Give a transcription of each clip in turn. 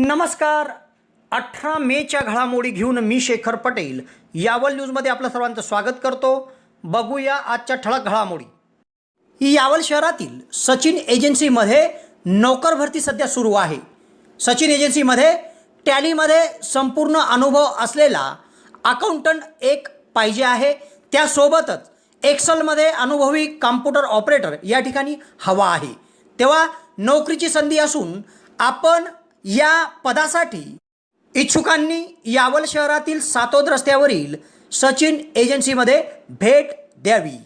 नमस्कार. 18 मेच्या घडामोडी घेऊन मी शेखर पटेल यावल न्यूजमध्ये आपलं सर्वांचं स्वागत करतो. बघूया आजच्या ठळक घडामोडी. यावल शहरातील सचिन एजन्सीमध्ये नोकर भरती सध्या सुरू आहे. सचिन एजन्सीमध्ये टॅलीमध्ये संपूर्ण अनुभव असलेला अकाउंटंट एक पाहिजे आहे. त्यासोबतच एक्सेलमध्ये अनुभवी कॉम्प्युटर ऑपरेटर या ठिकाणी हवा आहे. तेव्हा नोकरीची संधी असून आपण या पदासाठी इच्छुकांनी यावल शहरातील सातोद रस्त्यावरील सचिन एजन्सीमध्ये भेट द्यावी.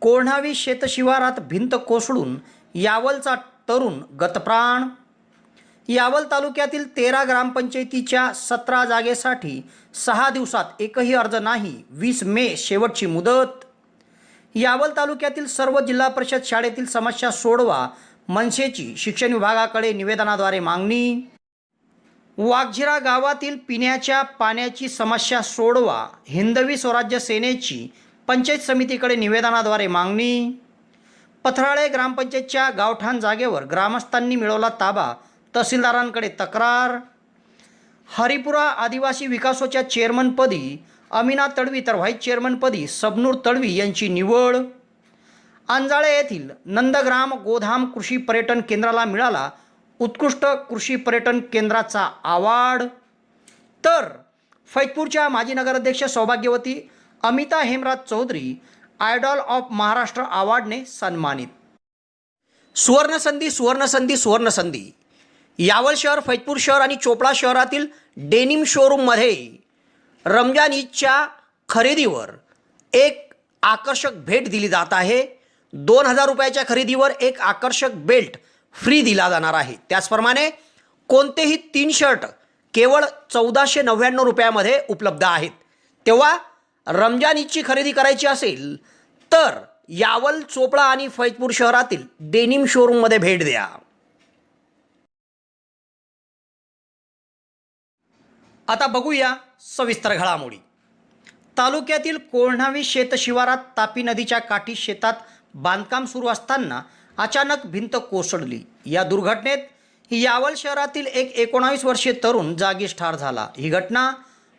कोल्हावी शेतशिवारात भिंत कोसळून यावलचा तरुण गतप्राण. यावल तालुक्यातील 13 ग्रामपंचायतीच्या 17 जागेसाठी 6 दिवसात एकही अर्ज नाही. 20 मे शेवटची मुदत. यावल तालुक्यातील सर्व जिल्हा परिषद शाळेतील समस्या सोडवा मनसेची शिक्षण विभागाकडे निवेदनाद्वारे मागणी. वाघझिरा गावातील पिण्याच्या पाण्याची समस्या सोडवा हिंदवी स्वराज्य सेनेची पंचायत समितीकडे निवेदनाद्वारे मागणी. पथराळे ग्रामपंचायतच्या गावठाण जागेवर ग्रामस्थांनी मिळवला ताबा, तहसीलदारांकडे तक्रार. हरिपुरा आदिवासी विकासोच्या चेअरमनपदी अमिना तडवी तर व्हाईस चेअरमनपदी सबनूर तडवी यांची निवड. अंजाळे येथील नंदग्राम गोधाम कृषी पर्यटन केंद्राला मिळाला उत्कृष्ट कृषी पर्यटन केंद्राचा अवॉर्ड. तर फैजपूरच्या माजी नगराध्यक्ष सौभाग्यवती अमिता हेमराज चौधरी आयडॉल ऑफ महाराष्ट्र अवॉर्डने सन्मानित. सुवर्णसंधी सुवर्णसंधी सुवर्णसंधी. यावल शहर, फैजपूर शहर आणि चोपडा शहरातील डेनिम शोरूममध्ये रमजान ईदच्या खरेदीवर एक आकर्षक भेट दिली जात आहे. 2000 रुपयाच्या खरेदीवर एक आकर्षक बेल्ट फ्री दिला जाणार आहे. त्याचप्रमाणे कोणतेही 3 शर्ट केवळ 1499 रुपयामध्ये उपलब्ध आहेत. तेव्हा रमजान ईदची खरेदी करायची असेल तर यावल, चोपडा आणि फैजपूर शहरातील डेनिम शोरूममध्ये भेट द्या. आता बघूया सविस्तर घडामोडी. तालुक्यातील कोल्हावी शेतशिवारात तापी नदीच्या काठी शेतात बांधकाम सुरू असताना अचानक भिंत कोसळली. या दुर्घटनेत यावल शहरातील एक 19 वर्षीय तरुण जागीच ठार झाला. ही घटना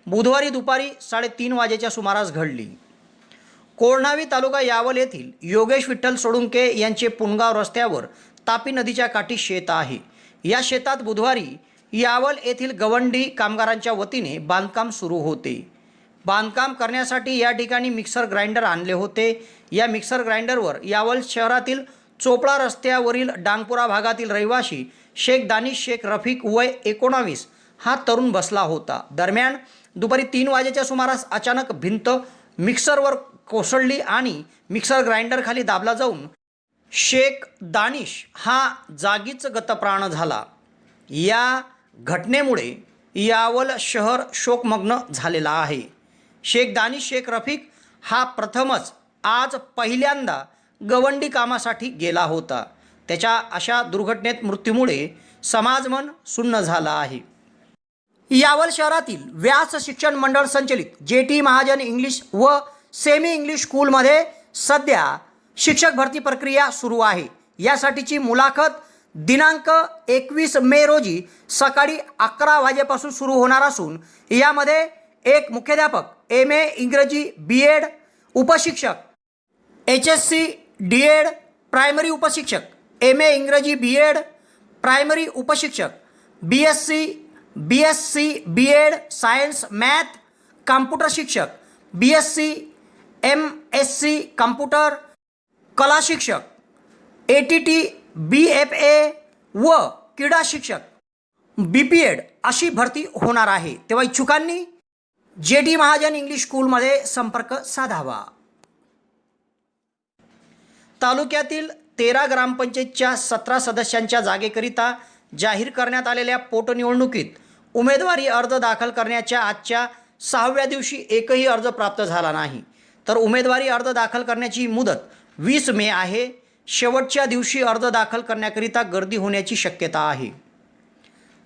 बुधवारी दुपारी 3:30 वाजेच्या सुमारास घडली. कोल्हावी तालुका यावल येथील योगेश विठ्ठल सोळुंके यांचे पुणगाव रस्त्यावर तापी नदीच्या काठी शेत आहे. या शेतात बुधवारी यावल येथील गवंडी कामगारांच्या वतीने बांधकाम सुरू होते. बांधकाम करण्यासाठी या ठिकाणी मिक्सर ग्राइंडर आणले होते. या मिक्सर ग्राइंडरवर यावल शहरातील चोपडा रस्त्यावरील डांगपुरा भागातील रहिवासी शेख दानिश शेख रफिक वय 19 हा तरुण बसला होता. दरम्यान दुपारी 3 वाजेच्या सुमारास अचानक भिंत मिक्सरवर कोसळली आणि मिक्सर ग्राइंडर खाली दाबला जाऊन शेख दानिश हा जागीच गतप्राण झाला. या घटनेमुळे यावल शहर शोकमग्न झालेला आहे. शेख दानिश शेख रफिक हा प्रथमच आज पहिल्यांदा गवंडी कामासाठी गेला होता. त्याच्या अशा दुर्घटनेत मृत्यूमुळे समाजमन सुन्न झाला आहे. यावल शहरातील व्यास शिक्षण मंडळ संचलित JT महाजन इंग्लिश व सेमी इंग्लिश स्कूलमध्ये सध्या शिक्षक भरती प्रक्रिया सुरू आहे. यासाठीची मुलाखत दिनांक 21 मे रोजी सकाळी 11 वाजेपासून सुरू होणार असून यामध्ये एक मुख्याध्यापक, MA इंग्रजी BEd उपशिक्षक, HSC DEd प्रायमरी उपशिक्षक, MA इंग्रजी BEd प्रायमरी उपशिक्षक, BSc BEd science math computer शिक्षक, BSc MSc कॉम्प्युटर कला शिक्षक, ATT BFA व क्रीडा शिक्षक BPEd अशी भरती होणार आहे. तेव्हा इच्छुकांनी JT महाजन इंग्लिश स्कूलमध्ये संपर्क साधावा. तालुक्यातील 13 ग्रामपंचायतच्या 17 सदस्यांच्या जागेकरिता जाहीर करण्यात आलेल्या पोटनिवडणुकीत उमेदवारी अर्ज दाखल करण्याच्या आजच्या 6व्या दिवशी एकही अर्ज प्राप्त झाला नाही. तर उमेदवारी अर्ज दाखल करण्याची मुदत 20 मे आहे. शेवटच्या दिवशी अर्ज दाखल करण्याकरिता गर्दी होण्याची शक्यता आहे.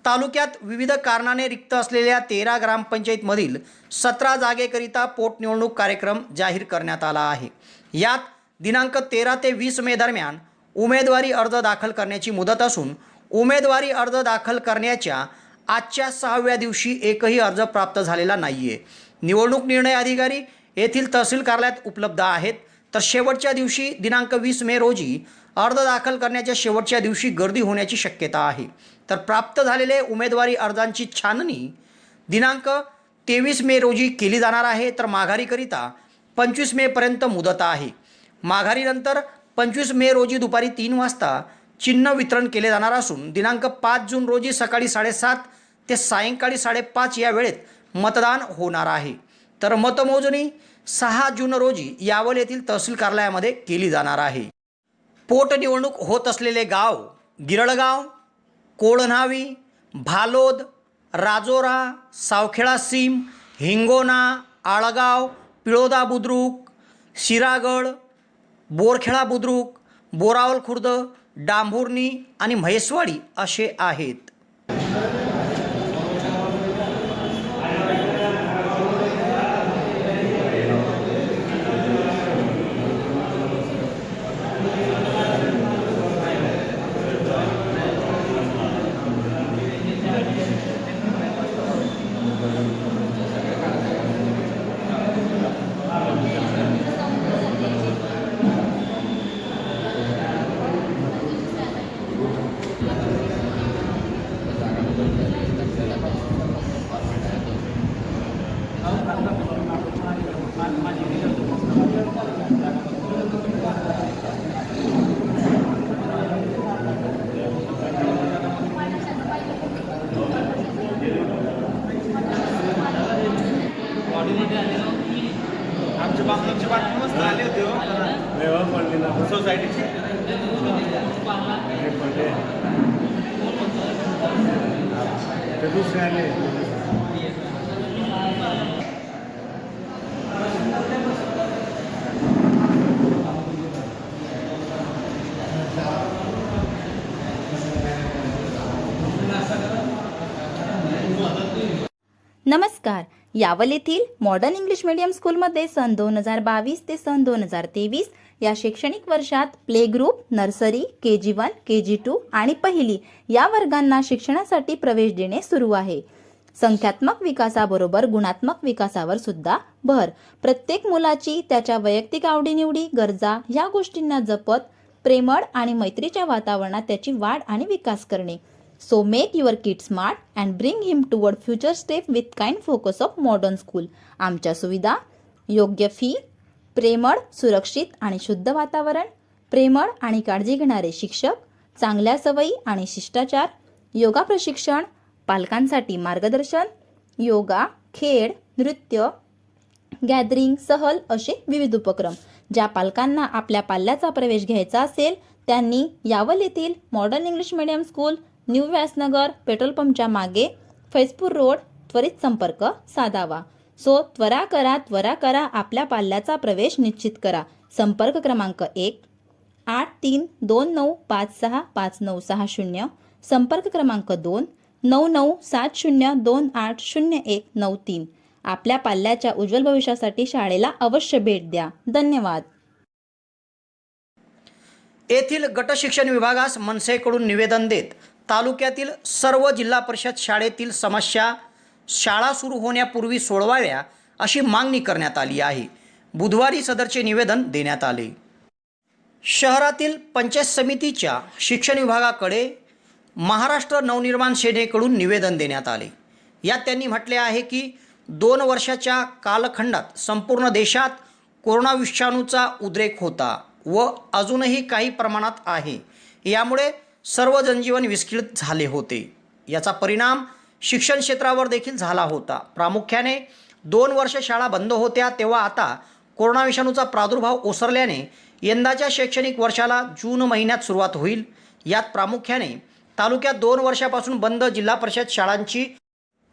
तालुक्यात विविध कारणाने रिक्त असलेल्या 13 ग्रामपंचायतमधील 17 जागेकरिता पोटनिवडणूक कार्यक्रम जाहीर करण्यात आला आहे. यात दिनांक 13 ते 20 मे दरम्यान उमेदवारी अर्ज दाखल करण्याची मुदत असून उमेदवारी अर्ज दाखल करण्याच्या आजच्या 6व्या दिवशी एकही अर्ज प्राप्त झालेला नाही आहे. निवडणूक निर्णय अधिकारी येथील तहसील कार्यालयात उपलब्ध आहेत. तर शेवटच्या दिवशी दिनांक 20 मे रोजी अर्ज दाखल करण्याच्या शेवटच्या दिवशी गर्दी होण्याची शक्यता आहे. तर प्राप्त झालेले उमेदवारी अर्जांची छाननी दिनांक 23 मे रोजी केली जाणार आहे. तर माघारीकरिता 25 मेपर्यंत मुदत आहे. माघारीनंतर 25 मे रोजी दुपारी 3 वाजता चिन्ह वितरण केले जाणार असून दिनांक 5 जून रोजी सकाळी 7:30 ते सायंकाळी 5:30 या वेळेत मतदान होणार आहे. तर मतमोजणी 6 जून रोजी यावल येथील तहसील कार्यालयामध्ये केली जाणार आहे. पोटनिवडणूक होत असलेले गाव गिरळगाव, कोळन्हावी, भालोद, राजोरा, सावखेडा सीम, हिंगोना, आळगाव, पिळोदा बुद्रुक, शिरागड, बोरखेडा बुद्रुक, बोरावल खुर्द, डांभुर्णी आणि म्हैसवाडी असे आहेत. आमच्या बातमी मस्त आले होते हो सोसायटीची ते दुसरे आले. नमस्कार. यावल येथील मॉडर्न इंग्लिश मीडियम स्कूलमध्ये सन 2022 ते सन 2023 या शैक्षणिक वर्षात play group, nursery, KG1, KG2 आणि पहिली या वर्गांना शिक्षणासाठी प्रवेश देणे सुरू आहे. संख्यात्मक विकासाबरोबर गुणात्मक विकासावर सुद्धा भर. प्रत्येक मुलाची त्याच्या वैयक्तिक आवडीनिवडी, गरजा ह्या गोष्टींना जपत प्रेमळ आणि मैत्रीच्या वातावरणात त्याची वाढ आणि विकास करणे. So make your kid smart and bring him toward future step with kind focus of modern school. आमच्या सुविधा: योग्य फी, प्रेमळ, सुरक्षित आणि शुद्ध वातावरण, प्रेमळ आणि काळजी घेणारे शिक्षक, चांगल्या सवयी आणि शिष्टाचार, योगा प्रशिक्षण, पालकांसाठी मार्गदर्शन, योगा, खेळ, नृत्य, गॅदरिंग, सहल असे विविध उपक्रम. ज्या पालकांना आपल्या पाल्याचा प्रवेश घ्यायचा असेल त्यांनी यावल येथील modern English medium school, new Vyasnagar, petrol पंपच्या मागे, फैजपूर रोड त्वरित संपर्क साधावा. सो त्वरा करा, आपल्या पाल्याचा प्रवेश निश्चित करा. संपर्क क्रमांक 1 8329565960. संपर्क क्रमांक 2 9970280193. आपल्या पाल्याच्या उज्ज्वल भविष्यासाठी शाळेला अवश्य भेट द्या. धन्यवाद. येथील गट शिक्षण विभागास मनसेकडून निवेदन देत तालुक्यातील सर्व जिल्हा परिषद शाळेतील समस्या शाळा सुरू होण्यापूर्वी सोडवाव्या अशी मागणी करण्यात आली आहे. बुधवारी सदरचे निवेदन देण्यात आले. शहरातील पंचायत समितीच्या शिक्षण विभागाकडे महाराष्ट्र नवनिर्माण सेनेकडून निवेदन देण्यात आले. यात त्यांनी म्हटले आहे की 2 वर्षाच्या कालखंडात संपूर्ण देशात कोरोना विषाणूचा उद्रेक होता व अजूनही काही प्रमाणात आहे. यामुळे सर्व जनजीवन विस्कळीत झाले होते. याचा परिणाम शिक्षण क्षेत्रावर देखील झाला होता. प्रामुख्याने 2 वर्ष शाळा बंद होत्या तेव्हा आता कोरोना विषाणूचा प्रादुर्भाव ओसरल्याने यंदाच्या शैक्षणिक वर्षाला जून महिन्यात सुरुवात होईल. यात प्रामुख्याने तालुक्यात 2 वर्षापासून बंद जिल्हा परिषद शाळांची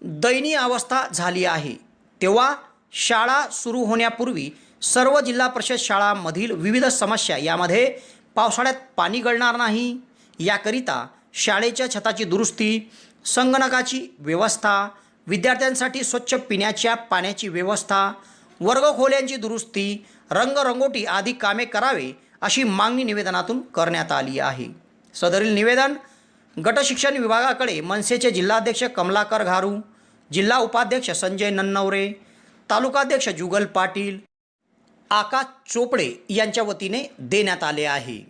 दयनीय अवस्था झाली आहे. तेव्हा शाळा सुरू होण्यापूर्वी सर्व जिल्हा परिषद शाळांमधील विविध समस्या, यामध्ये पावसाळ्यात पाणी गळणार नाही याकरिता शाळेच्या छताची दुरुस्ती, संगणकाची व्यवस्था, विद्यार्थ्यांसाठी स्वच्छ पिण्याच्या पाण्याची व्यवस्था, वर्गखोल्यांची दुरुस्ती, रंगरंगोटी आदी कामे करावे अशी मागणी निवेदनातून करण्यात आली आहे. सदरील निवेदन गटशिक्षण विभागाकडे मनसेचे जिल्हाध्यक्ष कमलाकर घारू, जिल्हा उपाध्यक्ष संजय नन्नवरे, तालुकाध्यक्ष जुगल पाटील, आकाश चोपडे यांच्या वतीने देण्यात आले आहे.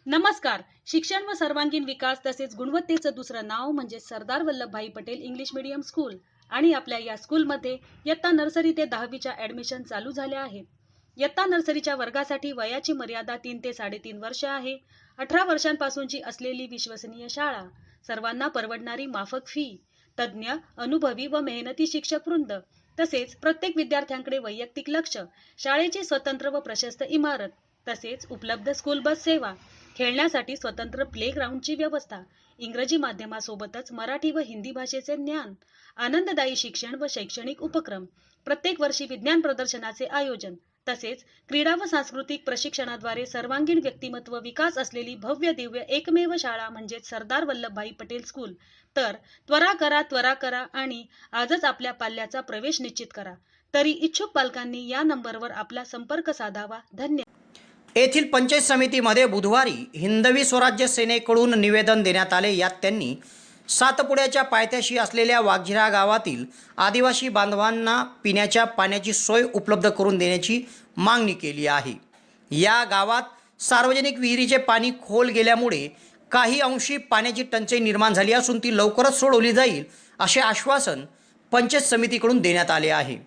नमस्कार. शिक्षण व सर्वांगीण विकास तसेच गुणवत्तेचं दुसरं नाव म्हणजे Sardar Vallabhbhai Patel English medium school आणि आपल्या या स्कूलमध्ये इयत्ता नर्सरी ते 10वीच्या ॲडमिशन चालू झाल्या आहेत. इयत्ता नर्सरीच्या वर्गासाठी वयाची मर्यादा 3 ते 3.5 वर्ष आहे. 18 वर्षांपासूनची असलेली विश्वसनीय शाळा, सर्वांना परवडणारी माफक फी, तज्ज्ञ, अनुभवी व मेहनती शिक्षक वृंद, तसेच प्रत्येक विद्यार्थ्यांकडे वैयक्तिक लक्ष, शाळेची स्वतंत्र व प्रशस्त इमारत, तसेच उपलब्ध स्कूल बस सेवा, खेळण्यासाठी स्वतंत्र प्लेग्राऊंडची व्यवस्था, इंग्रजी माध्यमासोबतच मराठी व हिंदी भाषेचे ज्ञान, आनंददायी शिक्षण व शैक्षणिक उपक्रम, प्रत्येक वर्षी विज्ञान प्रदर्शनाचे आयोजन, तसेच क्रीडा व सांस्कृतिक प्रशिक्षणाद्वारे सर्वांगीण व्यक्तिमत्व विकास असलेली भव्य दिव्य एकमेव शाळा म्हणजे सरदार वल्लभभाई पटेल स्कूल. तर त्वरा करा आणि आजच आपल्या पाल्याचा प्रवेश निश्चित करा. तरी इच्छुक पालकांनी या नंबरवर आपला संपर्क साधावा. धन्यवाद. येथील पंचायत समितीमध्ये बुधवारी हिंदवी स्वराज्य सेनेकडून निवेदन देण्यात आले. यात त्यांनी सातपुड्याच्या पायथ्याशी असलेल्या वाघझिरा गावातील आदिवासी बांधवांना पिण्याच्या पाण्याची सोय उपलब्ध करून देण्याची मागणी केली आहे. या गावात सार्वजनिक विहिरीचे पाणी खोल गेल्यामुळे काही अंशी पाण्याची टंचाई निर्माण झाली असून ती लवकरच सोडवली जाईल असे आश्वासन पंचायत समितीकडून देण्यात आले आहे.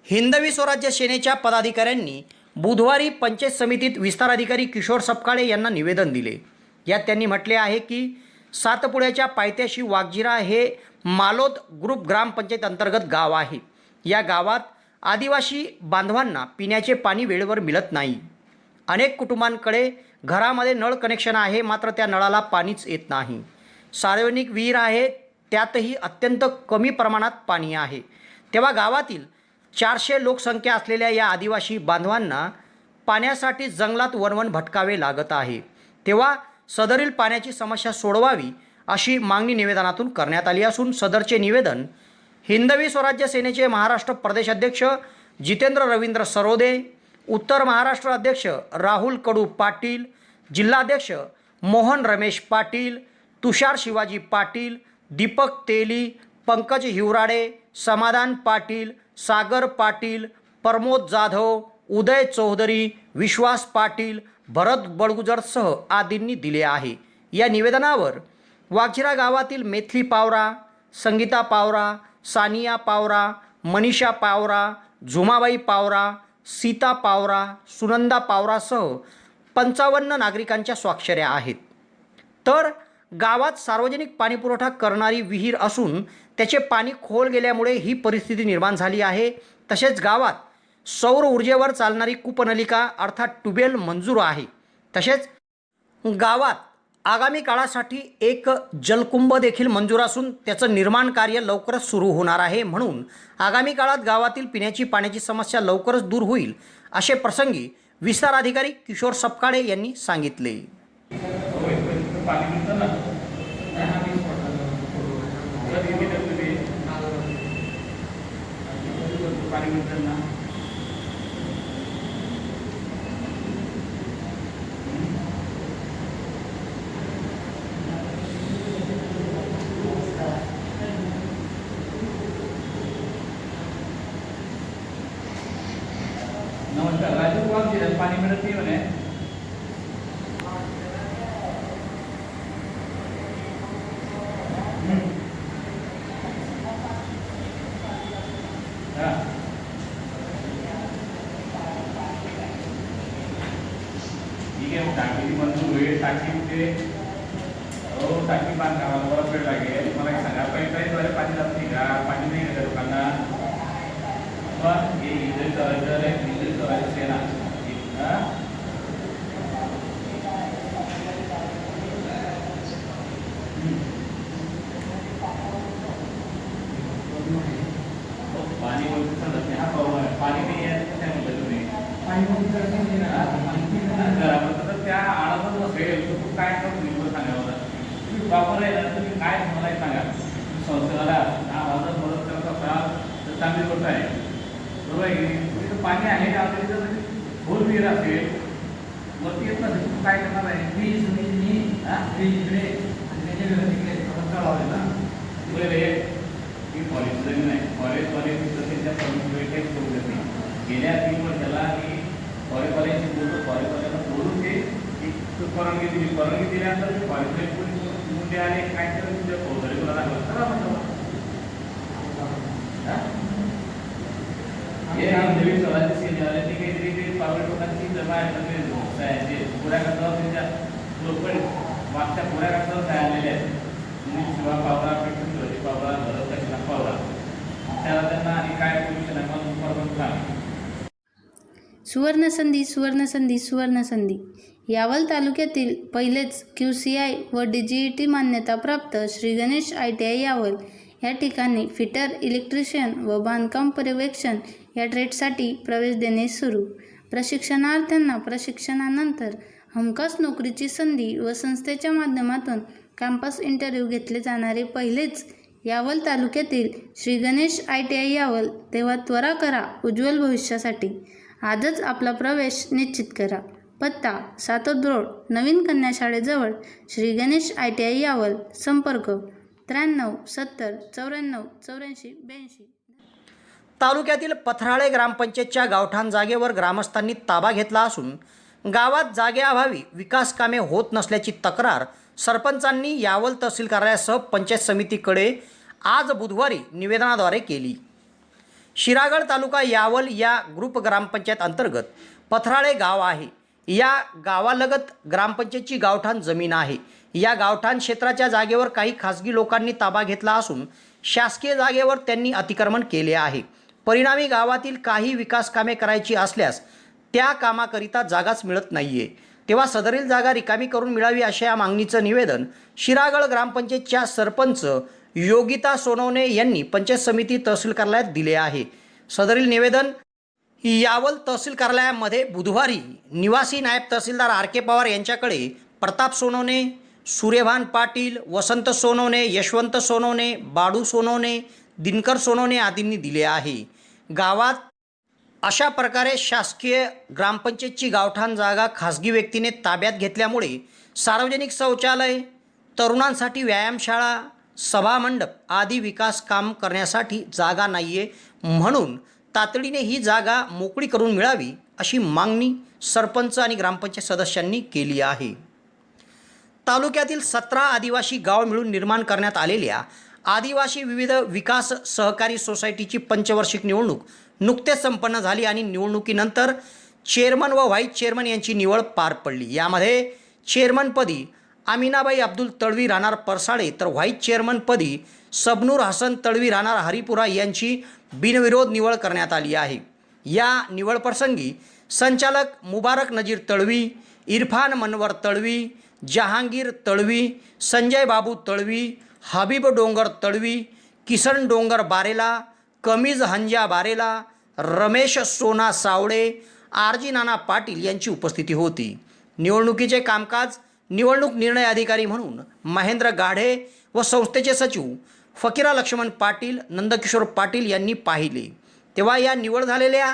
हिंदवी स्वराज्य सेनेच्या पदाधिकाऱ्यांनी बुधवारी पंचायत समितीत विस्तार अधिकारी किशोर सपकाळे यांना निवेदन दिले. यात त्यांनी म्हटले आहे की सातपुड्याच्या पायथ्याशी वाघझिरा हे मालोद ग्रुप ग्रामपंचायत अंतर्गत गाव आहे. या गावात आदिवासी बांधवांना पिण्याचे पाणी वेळेवर मिळत नाही. अनेक कुटुंबांकडे घरामध्ये नळ कनेक्शन आहे, मात्र त्या नळाला पाणीच येत नाही. सार्वजनिक विहीर आहे, त्यातही अत्यंत कमी प्रमाणात पाणी आहे. तेव्हा गावातील 400 लोकसंख्या असलेल्या या आदिवासी बांधवांना पाण्यासाठी जंगलात वणवण भटकावे लागत आहे. तेव्हा सदरील पाण्याची समस्या सोडवावी अशी मागणी निवेदनातून करण्यात आली असून सदरचे निवेदन हिंदवी स्वराज्य सेनेचे महाराष्ट्र प्रदेश अध्यक्ष जितेंद्र रवींद्र सरोदे, उत्तर महाराष्ट्र अध्यक्ष राहुल कडू पाटील, जिल्हाध्यक्ष मोहन रमेश पाटील, तुषार शिवाजी पाटील, दीपक तेली, पंकज हिवराडे, समाधान पाटील, सागर पाटील, प्रमोद जाधव, उदय चौधरी, विश्वास पाटील, भरत बडगुजरसह आदींनी दिले आहे. या निवेदनावर वाघझिरा गावातील मेथली पावरा, संगीता पावरा, सानिया पावरा, मनीषा पावरा, झुमाबाई पावरा, सीता पावरा, सुनंदा पावरासह 55 नागरिकांच्या स्वाक्षऱ्या आहेत. तर गावात सार्वजनिक पाणीपुरवठा करणारी विहीर असून त्याचे पाणी खोल गेल्यामुळे ही परिस्थिती निर्माण झाली आहे. तसेच गावात सौर ऊर्जेवर चालणारी कूपनलिका अर्थात ट्यूबवेल मंजूर आहे. तसेच गावात आगामी काळासाठी एक जलकुंभ देखील मंजूर असून त्याचं निर्माण कार्य लवकरच सुरू होणार आहे. म्हणून आगामी काळात गावातील पिण्याची पाण्याची समस्या लवकरच दूर होईल असे प्रसंगी विस्तार अधिकारी किशोर सपकाळे यांनी सांगितले. नमस्कार. राजू वाघझिऱ्यात पाणी मिळत नाही म्हणे. ठीक आहे, टाकी मंजूर होईल. टाकी ते टाकी बांधकामाला बराच वेळ लागेल. मला एक सांगा, पाईपलाईनद्वारे पाणी जात नाही का? पाणी नाही का लोकांना? हे इंग्लिश करायचं सेना पाणी वरती चालत नाही, हा प्रॉब्लेम आहे. पाणी नाही आहे तर काय म्हणता तुम्ही घरामध्ये तर त्या आळातच नसेल तर तू काय करतो तुम्ही सांगा मला. तुम्ही प्रॉपर आहे ना, तुम्ही काय मला एक सांगा. संस्थेला आम्हाला जर मदत करत असाल तर चांगली गोष्ट आहे, बरोबर आहे की नाही? तिथं पाणी आहे ऑलरेडी, जर खोल विहीर असेल वरती येत नसेल तू काय करणार आहे? ही फॉरेस्ट जमीन आहे, फॉरेस्टवाले त्यांच्या परमिट काहीच करू देत नाही. गेल्या 3 वर्षाला मी फॉरेस्टवाल्यांशी बोलतो, फॉरेस्टवाल्यांना बोलून ते परवानगी दिल्यानंतर मी फॉरेस्ट मुद्दे आले काय केलं तुझ्या फौजदारी तुला दाखवलं करा म्हणतो. हे नवीन स्वराज्य सेनेवाल्यांनी काहीतरी ते पावले लोकांची जमा आहे पुऱ्या करतावर त्यांच्या लोक मागच्या पुऱ्या करतावर काय आलेले आहेत. शिवा पावला, पेट्रोल शिवाजी पावला, भरत कशाला पावला, त्याला त्यांना आणि काय पोल्युशन आहे मला परवानगी सांग. सुवर्णसंधी सुवर्णसंधी सुवर्णसंधी. यावल तालुक्यातील पहिलेच QCI व DGET मान्यताप्राप्त श्री गणेश ITI यावल या ठिकाणी फिटर, इलेक्ट्रिशियन व बांधकाम पर्यवेक्षण या ट्रेडसाठी प्रवेश देणे सुरू. प्रशिक्षणार्थ्यांना प्रशिक्षणानंतर हमखास नोकरीची संधी व संस्थेच्या माध्यमातून कॅम्पस इंटरव्ह्यू घेतले जाणारे पहिलेच यावल तालुक्यातील श्री गणेश ITI यावल. तेव्हा त्वरा करा उज्ज्वल भविष्यासाठी. आजच आपला प्रवेश निश्चित करा. पत्ता सातोद रोड, नवीन कन्या शाळेजवळ, श्री गणेश ITI यावल. संपर्क 93 70 94 84 82. तालुक्यातील पथराळे ग्रामपंचायतच्या गावठाण जागेवर ग्रामस्थांनी ताबा घेतला असून गावात जागेअभावी विकास कामे होत नसल्याची तक्रार सरपंचांनी यावल तहसील कार्यालयासह पंचायत समितीकडे आज बुधवारी निवेदनाद्वारे केली. शिरागड तालुका यावल या ग्रुप ग्रामपंचायत अंतर्गत पथराळे गाव आहे. या गावालगत ग्रामपंचायतची गावठाण जमीन आहे. या गावठाण क्षेत्राच्या जागेवर काही खासगी लोकांनी ताबा घेतला असून शासकीय जागेवर त्यांनी अतिक्रमण केले आहे. परिणामी गावातील काही विकास कामे करायची असल्यास त्या कामाकरिता जागाच मिळत नाहीये. तेव्हा सदरील जागा रिकामी करून मिळावी अशा या मागणीचं निवेदन शिरागड ग्रामपंचायतच्या सरपंच योगिता सोनवणे यांनी पंचायत समिती तहसील कार्यालयात दिले आहे. सदरील निवेदन यावल तहसील कार्यालयामध्ये बुधवारी निवासी नायब तहसीलदार RK पवार यांच्याकडे प्रताप सोनवणे, सूर्यभान पाटील, वसंत सोनवणे, यशवंत सोनवणे, बाडू सोनवणे, दिनकर सोनवणे आदींनी दिले आहे. गावात अशा प्रकारे शासकीय ग्रामपंचायतची गावठाण जागा खासगी व्यक्तीने ताब्यात घेतल्यामुळे सार्वजनिक शौचालय, तरुणांसाठी व्यायामशाळा, सभामंडप आदी विकास काम करण्यासाठी जागा नाही आहे. म्हणून तातडीने ही जागा मोकळी करून मिळावी अशी मागणी सरपंच आणि ग्रामपंचायत सदस्यांनी केली आहे. तालुक्यातील 17 आदिवासी गाव मिळून निर्माण करण्यात आलेल्या आदिवासी विविध विकास सहकारी सोसायटीची पंचवार्षिक निवडणूक नुकतेच संपन्न झाली आणि निवडणुकीनंतर चेअरमन व व्हाईस चेअरमन यांची निवड पार पडली. यामध्ये चेअरमनपदी आमिनाबाई अब्दुल तळवी राहणार परसाळे तर व्हाईस चेअरमनपदी सबनूर हसन तळवी राहणार हरिपुरा यांची बिनविरोध निवड करण्यात आली आहे. या निवडप्रसंगी संचालक मुबारक नजीर तळवी, इरफान मनवर तळवी, जहांगीर तळवी, संजय बाबू तळवी, हबीब डोंगर तळवी, किसन डोंगर बारेला, कमीज हंजा बारेला, रमेश सोना सावळे, RG नाना पाटील यांची उपस्थिती होती. निवडणुकीचे कामकाज निवडणूक निर्णय अधिकारी म्हणून महेंद्र गाढे व संस्थेचे सचिव फकीरा लक्ष्मण पाटील, नंदकिशोर पाटील यांनी पाहिले. तेव्हा या निवड झालेल्या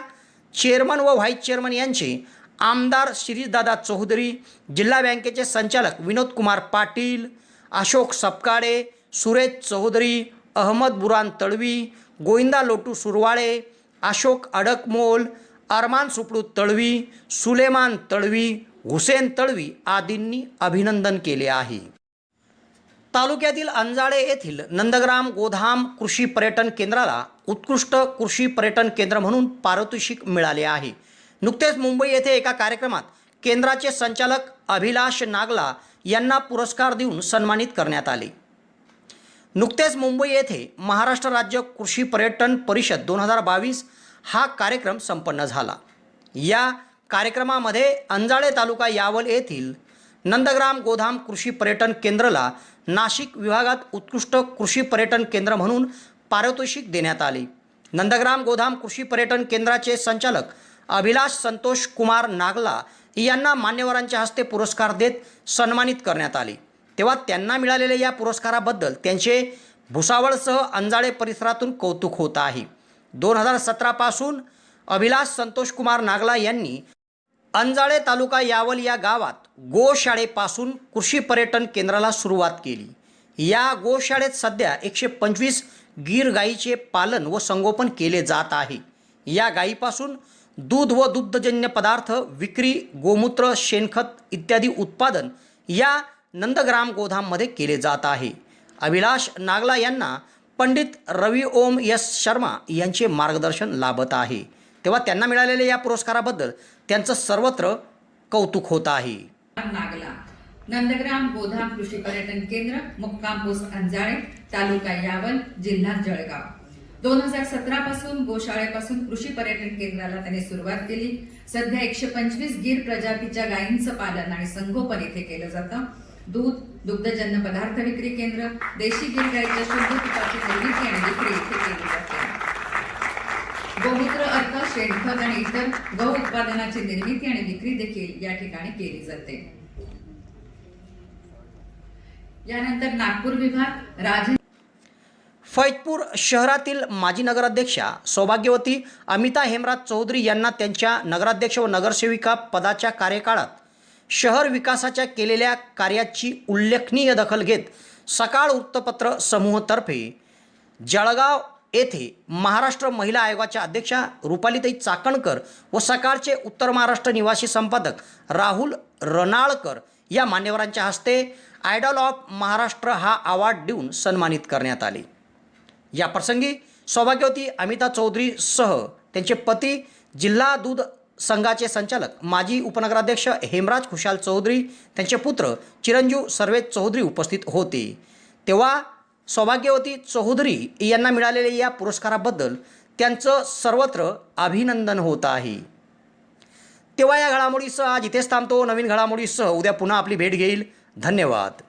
चेअरमन व व्हाईस चेअरमन यांचे आमदार शिरीषदादा चौधरी, जिल्हा बँकेचे संचालक विनोद कुमार पाटील, अशोक सपकाळे, सुरेश चौधरी, अहमद बुरान तळवी, गोविंदा लोटू सुरवाळे, अशोक अडकमोल, अरमान सुपडू तळवी, सुलेमान तळवी, हुसेन तळवी आदींनी अभिनंदन केले आहे. तालुक्यातील अंजाळे येथील नंदग्राम गोधाम कृषी पर्यटन केंद्राला उत्कृष्ट कृषी पर्यटन केंद्र म्हणून पारितोषिक मिळाले आहे. नुकतेच मुंबई येथे एका कार्यक्रमात केंद्राचे संचालक अभिलाष नागला यांना पुरस्कार देऊन सन्मानित करण्यात आले. नुकतेच मुंबई येथे महाराष्ट्र राज्य कृषी पर्यटन परिषद 2022 हा कार्यक्रम संपन्न झाला. या कार्यक्रमामध्ये अंजाळे तालुका यावल येथील नंदग्राम गोधाम कृषी पर्यटन केंद्राला नाशिक विभागात उत्कृष्ट कृषी पर्यटन केंद्र म्हणून पारितोषिक देण्यात आले. नंदग्राम गोधाम कृषी पर्यटन केंद्राचे संचालक अभिलाष संतोष कुमार नागला यांना मान्यवरांच्या हस्ते पुरस्कार देत सन्मानित करण्यात आले। तेव्हा त्यांना मिळालेल्या या पुरस्काराबद्दल त्यांचे भुसावळसह अंजाळे परिसरातून कौतुक होत आहे। 2017 पासून अभिलाष संतोष कुमार नागला यांनी अंजाळे तालुका यावल या गावात गोशाळेपासून कृषी पर्यटन केंद्राला सुरुवात केली। या गोशाळेत सध्या 125 गीर गायीचे पालन व संगोपन केले जात आहे। या गायीपासून दूध व दुग्धजन्य पदार्थ विक्री, गोमूत्र, शेणखत इत्यादी उत्पादन या नंदग्राम गोधाममध्ये केले जात आहे। अभिलाष नागला यांना पंडित रवी ओम एस शर्मा यांचे मार्गदर्शन लाभत आहे। तेव्हा त्यांना मिळालेल्या या पुरस्काराबद्दल त्यांचं सर्वत्र कौतुक होत आहे। नागला नंदग्राम गोधाम कृषी पर्यटन केंद्र, मुक्काम पोस्ट अंजाळे, तालुका यावल, जिल्हा जळगाव। 2017 पासून गोशाळेपासून कृषी पर्यटन केंद्राला त्यांनी सुरुवात केली। सध्या 125 गीर प्रजातीच्या गायींचं पालन आणि संगोपन इथे केलं जातं। दूध, दुग्धजन्य पदार्थ विक्री केंद्र, देशी गीर गायीच्या शुद्ध तुपाची निर्मिती आणि विक्री इथे केली जाते। गोमूत्र, अर्क, शेणखत आणि इतर गौ उत्पादनाची निर्मिती आणि विक्री देखील या ठिकाणी केली जाते। यानंतर नागपूर विभाग राज फैजपूर शहरातील माजी नगराध्यक्षा सौभाग्यवती अमिता हेमराज चौधरी यांना त्यांच्या नगराध्यक्ष व नगरसेविका पदाच्या कार्यकाळात शहर विकासाच्या केलेल्या कार्याची उल्लेखनीय दखल घेत सकाळ वृत्तपत्र समूहातर्फे जळगाव येथे महाराष्ट्र महिला आयोगाच्या अध्यक्षा रुपालीताई चाकणकर व सकाळचे उत्तर महाराष्ट्र निवासी संपादक राहुल रनाळकर या मान्यवरांच्या हस्ते आयडॉल ऑफ महाराष्ट्र हा अवॉर्ड देऊन सन्मानित करण्यात आले। या प्रसंगी सौभाग्यवती अमिता चौधरीसह त्यांचे पती, जिल्हा दूध संघाचे संचालक माजी उपनगराध्यक्ष हेमराज खुशाल चौधरी, त्यांचे पुत्र चिरंजीव सर्वे चौधरी उपस्थित होते। तेव्हा सौभाग्यवती चौधरी यांना मिळालेल्या या पुरस्काराबद्दल त्यांचं सर्वत्र अभिनंदन होत आहे। तेव्हा या घडामोडीसह आज इथेच थांबतो। नवीन घडामोडीसह उद्या पुन्हा आपली भेट घेईल। धन्यवाद।